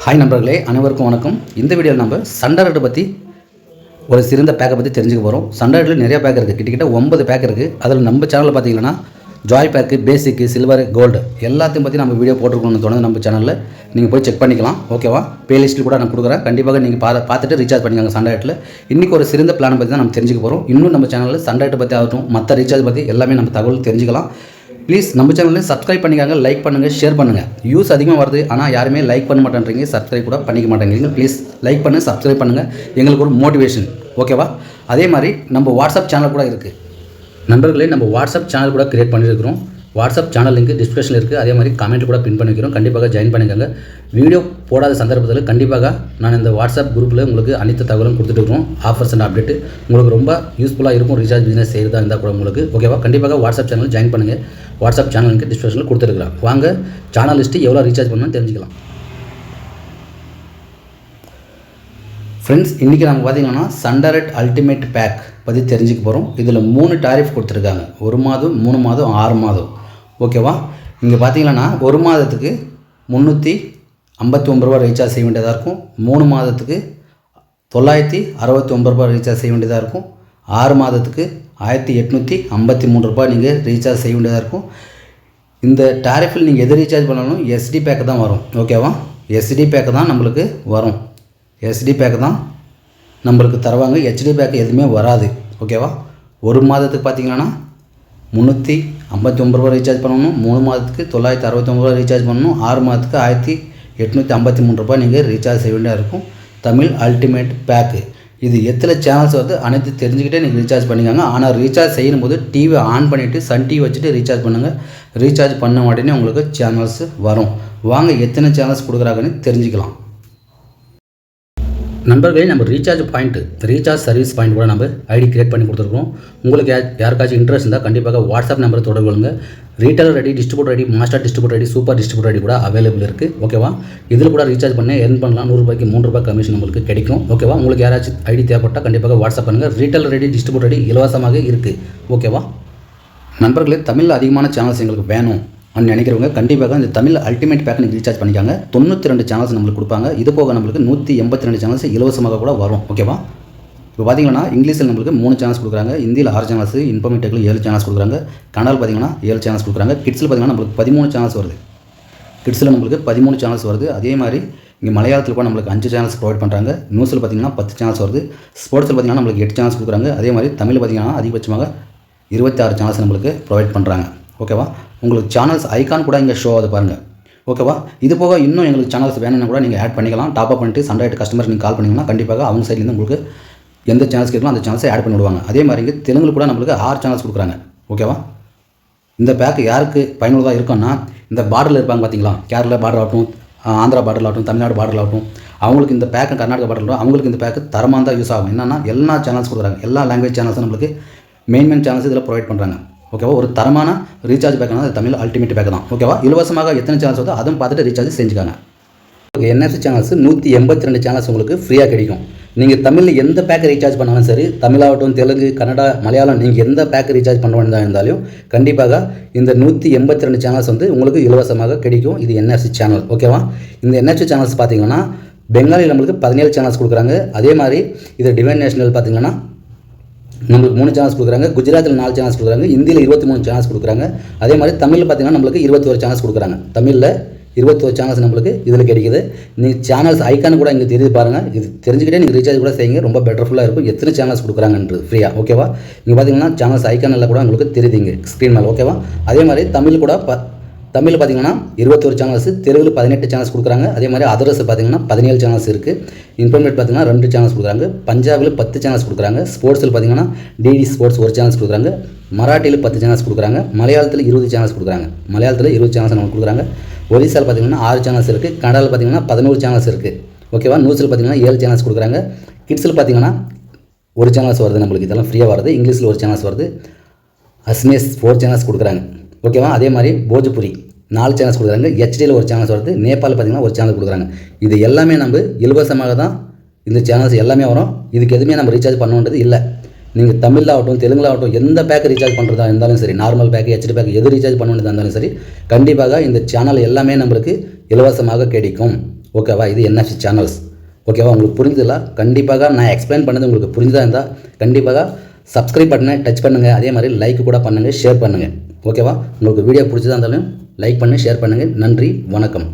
Hi நண்பர்களே, அனைவருக்கும் வணக்கம். இந்த வீடியோவில் நம்ம சண்டரட் பற்றி ஒரு சிறந்த பேக்கை பற்றி தெரிஞ்சுக்க போகிறோம். சண்டரட்டில் நிறைய பேக் இருக்குது, கிட்டத்தட்ட 9 பேக் இருக்குது. அதில் நம்ம சேனலில் பார்த்தீங்கன்னா ஜாய் பேக்கு, பேசிக்கு, சில்வர், கோல்டு எல்லாத்தையும் பற்றி நம்ம வீடியோ போட்டிருக்கணும்னு தோணுது. நம்ம சேனலில் நீங்கள் போய் செக் பண்ணிக்கலாம், ஓகேவா? பிளேலிஸ்ட்டில் கூட நான் கொடுக்குறேன், கண்டிப்பாக நீங்கள் பார்த்துட்டு ரீசார்ஜ் பண்ணிக்கோங்க. சண்டரட்டில் இன்றைக்கி ஒரு சிறந்த பிளான் பற்றி தான் நம்ம தெரிஞ்சுக்க போகிறோம். இன்னும் நம்ம சேனலில் சண்டரட் பற்றி ஆகட்டும், மற்ற ரீசார்ஜ் பற்றி எல்லாமே நம்ம தகவல் தெரிஞ்சுக்கலாம். ப்ளீஸ் நம்ம சேனலில் சப்ஸ்கிரைப் பண்ணிக்காங்க, லைக் பண்ணுங்கள், ஷேர் பண்ணுங்கள். யூஸ் அதிகமாக வருது, ஆனால் யாருமே லைக் பண்ண மாட்டேன்றீங்க, சப்ஸ்கிரைப் கூட பண்ணிக்க மாட்டேங்கிறீங்க. ப்ளீஸ் லைக் பண்ணுங்கள், சப்ஸ்கிரைப் பண்ணுங்கள், எங்களுக்கு ஒரு மோட்டிவேஷன், ஓகேவா? அதே மாதிரி நம்ம வாட்ஸ்அப் சேனல் கூட இருக்குது நண்பர்களே. நம்ம வாட்ஸ்அப் சேனல் கூட க்ரியேட் பண்ணியிருக்கிறோம். வாட்ஸ்அப் சேனல் லிங்க் டிஸ்கிரிப்ஷனில் இருக்குது. அதே மாதிரி கமெண்ட் கூட பின் பண்ணிக்கிறோம், கண்டிப்பாக ஜாயின் பண்ணிக்கோங்க. வீடியோ போடாத சந்தர்ப்பத்தில் கண்டிப்பாக நான் இந்த வாட்ஸ்அப் குரூப்பில் உங்களுக்கு அனைத்து தகவலும் கொடுத்துட்டுருக்கோம். ஆஃபர்ஸ் அண்ட் அப்டேட்டு உங்களுக்கு ரொம்ப யூஸ்ஃபுல்லாக இருக்கும். ரீசார்ஜ் பிஸ்னஸ் செய்கிறதா இருந்தால் கூட உங்களுக்கு, ஓகேவா? கண்டிப்பாக வாட்ஸ்அப் சேனல் ஜாயின் பண்ணுங்கள். வாட்ஸ்அப் சேனல் லிங்க் டிஸ்கிரிப்ஷனில் கொடுத்துருக்குறேன். வாங்க சேனல் லிஸ்ட்டு எவ்வளோ ரீசார்ஜ் பண்ணணும்னு தெரிஞ்சுக்கலாம். ஃப்ரெண்ட்ஸ், இன்றைக்கி நம்ம பார்த்திங்கன்னா சண்டரட் அல்டிமேட் பேக் பற்றி தெரிஞ்சுக்க போகிறோம். இதில் 3 டாரிஃப் கொடுத்துருக்காங்க. 1 மாதம், 3 மாதம், 6 மாதம், ஓகேவா? இங்கே பார்த்தீங்கன்னா 1 மாதத்துக்கு 359 ரூபா ரீசார்ஜ் செய்ய வேண்டியதாக இருக்கும். 3 மாதத்துக்கு 969 ரூபா ரீசார்ஜ் செய்ய வேண்டியதாக இருக்கும். 6 மாதத்துக்கு 1853 ரூபா நீங்கள் ரீசார்ஜ் செய்ய வேண்டியதாக இருக்கும். இந்த டாரிஃபில் நீங்கள் எது ரீசார்ஜ் பண்ணாலும் எஸ்டி பேக்கு தான் வரும், ஓகேவா? எஸ்டி பேக்கு தான் நம்மளுக்கு வரும். எஸ்டி பேக்கு தான் நம்மளுக்கு தருவாங்க. ஹெச்டி பேக்கு எதுவுமே வராது, ஓகேவா? 1 மாதத்துக்கு பார்த்தீங்கன்னா 359 ரூபா ரீசார்ஜ் பண்ணணும். 3 மாதத்துக்கு 969 ரூபா ரீசார்ஜ் பண்ணணும். 6 மாதத்துக்கு 1853 ரூபா நீங்கள் ரீசார்ஜ் செய்ய வேண்டியதாக இருக்கும். தமிழ் அல்டிமேட் பேக்கு இது எத்தனை சேனல்ஸ் வந்து அனைத்து தெரிஞ்சுக்கிட்டே நீங்கள் ரீசார்ஜ் பண்ணிக்காங்க. ஆனால் ரீசார்ஜ் செய்யும்போது டிவி ஆன் பண்ணிவிட்டு சன் டிவி வச்சுட்டு ரீசார்ஜ் பண்ணுங்கள். ரீசார்ஜ் பண்ண உடனே உங்களுக்கு சேனல்ஸ் வரும். வாங்க எத்தனை சேனல்ஸ் கொடுக்குறாங்கன்னு தெரிஞ்சுக்கலாம். நண்பர்களே, நம்ம recharge point, recharge service point கூட நம்ம ஐடி கிரியேட் பண்ணி கொடுத்துருக்கோம். உங்களுக்கு யாருக்காச்சும் இன்ட்ரெஸ்ட் இருந்தால் கண்டிப்பாக வாட்ஸ்அப் நம்பரை தொடர்பு கொள்ளுங்க. Retailer ID, distributor ID, master distributor ID, super distributor ID கூட அவைலபிள் இருக்குது, ஓகேவா? இதில் கூட ரீசார்ஜ் பண்ணி எர்ன் பண்ணலாம். 100 ரூபாய்க்கு 3 ரூபாய் கமிஷன் உங்களுக்கு கிடைக்கும், ஓகேவா? உங்களுக்கு யாராச்சும் ஐடி தேவைப்பட்டால் கண்டிப்பாக வாட்ஸ்அப் பண்ணுங்கள். ரீட்டைலர் ஐடி, டிஸ்ட்ரிபியூட்டர் ஐடி இலவசமாக இருக்குது, ஓகேவா? நண்பர்களே, தமிழில் அதிகமான சேனல்ஸ் எங்களுக்கு வேணும் அப்படின்னு நினைக்கிறவங்க கண்டிப்பாக இந்த தமிழ் அல்டிமேட் பேக் நீங்கள் ரீசார்ஜ் பண்ணிக்காங்க. 92 சேனல்ஸ் நம்மளுக்கு கொடுப்பாங்க. இது போக நம்மளுக்கு 182 சேனல்ஸ் இலவசமாக கூட வரும், ஓகேவா? இப்போ பார்த்தீங்கன்னா இங்கிலீஷில் நம்மளுக்கு 3 சேனல்ஸ் கொடுக்குறாங்க, ஹிந்தியில் 6 சேனல்ஸ், இன்ஃபர்மேட்டிக்கில் 7 சேனல்ஸ் கொடுக்குறாங்க, கன்னடாவில் பார்த்தீங்கன்னா 7 சேனல்ஸ் கொடுக்குறாங்க, கிட்ஸில் பார்த்தீங்கன்னா நம்மளுக்கு 13 சேனல்ஸ் வருது. கிட்ஸில் நம்மளுக்கு 13 சேனல்ஸ் வருது. அதே மாதிரி இங்கே மலையாளத்தில் கூட நம்மளுக்கு 5 சேனல்ஸ் ப்ரொவைட் பண்ணுறாங்க. நியூஸில் பார்த்தீங்கன்னா 10 சேனல்ஸ் வருது. ஸ்போர்ட்ஸில் பார்த்தீங்கன்னா நம்மளுக்கு 8 சேனல்ஸ் கொடுக்குறாங்க. அதே மாதிரி தமிழ் பார்த்தீங்கன்னா அதிகபட்சமாக 26 சேனல்ஸ் நம்மளுக்கு ப்ரொவைட் பண்ணுறாங்க, ஓகேவா? உங்களுக்கு சேனல்ஸ் ஐக்கான் கூட இங்கே ஷோ ஆகுது பாருங்கள், ஓகேவா? இது போக இன்னும் எங்களுக்கு சேனல்ஸ் வேணும்னா கூட நீங்கள் ஆட் பண்ணிக்கலாம். டாப்அப் பண்ணிட்டு சண்டரட் கஸ்டமர் நீங்கள் கால் பண்ணிங்கன்னா கண்டிப்பாக அவங்க சைட்லேருந்து உங்களுக்கு எந்த சேனல்ஸ் கேட்கலாம் அந்த சேனல்ஸை ஆட் பண்ணி விடுவாங்க. அதே மாதிரி இங்கே தெலுங்கு கூட நம்மளுக்கு 6 சேனல்ஸ் கொடுக்குறாங்க, ஓகேவா? இந்த பேக் யாருக்கு பயனுள்ளதாக இருக்குன்னா, இந்த பார்டரில் இருப்பாங்க பார்த்தீங்களா, கேரளா பார்டர் ஆகட்டும், ஆந்திரா பார்டர் ஆகட்டும், தமிழ்நாடு பார்டர் ஆகட்டும், அவங்களுக்கு இந்த பேக்கு, கர்நாடகா பார்டர் அவங்களுக்கு இந்த பேக்கு தரமாக தான் யூஸ் ஆகும். என்னென்னா எல்லா சேனல்ஸ் கொடுக்குறாங்க, எல்லா லாங்குவேஜ் சேனல்ஸும் நம்மளுக்கு மெயின் சேனல்ஸ் இதில் ப்ரொவைட் பண்ணுறாங்க, ஓகேவா? ஒரு தரமான ரீசார்ஜ் பேக்னா அது தமிழ் அல்டிமேட் பேக் தான், ஓகேவா? இலவசமாக எத்தனை சேனல்ஸ் வருதோ அதுவும் பார்த்துட்டு ரீசார்ஜ் செஞ்சுக்காங்க. என்எஃப்சி சேனல்ஸ் 182 சேனல்ஸ் உங்களுக்கு ஃப்ரீயாக கிடைக்கும். நீங்கள் தமிழில் எந்த பேக் ரீசார்ஜ் பண்ணாலும் சரி, தமிழாகட்டும், தெலுங்கு, கன்னடா, மலையாளம், நீங்கள் எந்த பேக் ரீசார்ஜ் பண்ண வேண்டியதாக இருந்தாலும் கண்டிப்பாக இந்த 182 சேனல்ஸ் வந்து உங்களுக்கு இலவசமாக கிடைக்கும். இது என்எஃப்சி சேனல், ஓகேவா? இந்த என்எஃப்சி சேனல்ஸ் பார்த்தீங்கன்னா பெங்காலியில் நம்மளுக்கு 17 சேனல்ஸ் கொடுக்குறாங்க. அதே மாதிரி இது டிவைன் நேஷனல் பார்த்தீங்கன்னா நம்மளுக்கு 3 சேனல்ஸ் கொடுக்குறாங்க. குஜராத்தில் 4 சேனல்ஸ் கொடுக்குறாங்க. ஹிந்தியில் 23 சேனல்ஸ் கொடுக்குறாங்க. அதே மாதிரி தமிழில் பார்த்தீங்கன்னா நம்மளுக்கு 21 சேனல்ஸ் கொடுக்குறாங்க. தமிழில் 21 சேனல்ஸ் நம்மளுக்கு இதில் கிடைக்குது. நீங்கள் சேனல்ஸ் ஐக்கான் கூட இங்கே தெரியுது பாருங்கள். இது தெரிஞ்சுக்கிட்டே நீங்கள் ரீசார்ஜ் கூட செய்யுங்க, ரொம்ப பெட்டர்ஃபுல்லாக இருக்கும். எத்தனை சேனல்ஸ் கொடுக்குறாங்கன்றது ஃப்ரீயாக, ஓகேவா? இங்கே பார்த்தீங்கன்னா சேனல்ஸ் ஐக்கான் எல்லாம் கூட உங்களுக்கு தெரியுதுங்க ஸ்க்ரீன் மேலே, ஓகேவா? அதே மாதிரி தமிழ் கூட தமிழ் பார்த்தீங்கன்னா 21 சேனல்ஸ், தெலுங்கில் 18 சேனல்ஸ் கொடுக்குறாங்க. அதே மாதிரி அதர்ஸ் பார்த்தீங்கன்னா 17 சேனல்ஸ் இருக்குது. இன்ஃபர்மேட் பார்த்தீங்கன்னா 2 சேனல்ஸ் கொடுக்குறாங்க. பஞ்சாபில் 10 சேனல்ஸ் கொடுக்குறாங்க. ஸ்போர்ட்ஸில் பார்த்தீங்கன்னா டிடி ஸ்போர்ட்ஸ் 1 சேனல்ஸ் கொடுக்குறாங்க. மராட்டியில் 10 சேனல்ஸ் கொடுக்குறாங்க. மலையாளத்தில் 20 சேனல்ஸ் கொடுக்குறாங்க. மலையாளத்தில் 20 சேனல்ஸ் நமக்கு கொடுக்குறாங்க. ஒரிசாவில் பார்த்தீங்கன்னா 6 சேனல்ஸ் இருக்குது. கன்னடாவில் பார்த்தீங்கன்னா 11 சேனல்ஸ் இருக்குது, ஓகேவா? நியூஸில் பார்த்தீங்கன்னா 7 சேனல்ஸ் கொடுக்குறாங்க. கிட்ஸில் பார்த்தீங்கன்னா 1 சேனல்ஸ் வருது நம்மளுக்கு, இதெல்லாம் ஃப்ரீயாக வருது. இங்கிலீஷில் 1 சேனல்ஸ் வருது. அஸ்மேஸ் 4 சேனல்ஸ் கொடுக்குறாங்க, ஓகேவா? அதே மாதிரி போஜ்புரி 4 சேனல்ஸ் கொடுக்குறாங்க. ஹெச்டியில் 1 சேனல்ஸ் வருது. நேபாளில் பார்த்தீங்கன்னா 1 சேனல் கொடுக்குறாங்க. இது எல்லாமே நம்ம இலவசமாக தான் இந்த சேனல்ஸ் எல்லாமே வரும். இதுக்கு எதுவுமே நம்ம ரீசார்ஜ் பண்ண வேண்டியது இல்லை. நீங்கள் தமிழாகட்டும், தெலுங்குலாகட்டும், எந்த பேக் ரீசார்ஜ் பண்ணுறதா இருந்தாலும் சரி, நார்மல் பேக், ஹெச்டி பேக் எது ரீசார்ஜ் பண்ண வேண்டியதாக இருந்தாலும் சரி, கண்டிப்பாக இந்த சேனல் எல்லாமே நம்மளுக்கு இலவசமாக கிடைக்கும், ஓகேவா? இது என்எஃப்சி சேனல்ஸ். ஓகேவா? உங்களுக்கு புரிஞ்சதில்ல? கண்டிப்பாக நான் எக்ஸ்பிளைன் பண்ணது உங்களுக்கு புரிஞ்சதாக இருந்தால் கண்டிப்பாக சப்ஸ்கிரைப் பட்டனை டச் பண்ணுங்கள். அதே மாதிரி லைக் கூட பண்ணுங்கள், ஷேர் பண்ணுங்கள். ஓகேவா? உங்களுக்கு வீடியோ பிடிச்சதா இருந்தாலும் லைக் பண்ணி ஷேர் பண்ணுங்கள். நன்றி, வணக்கம்.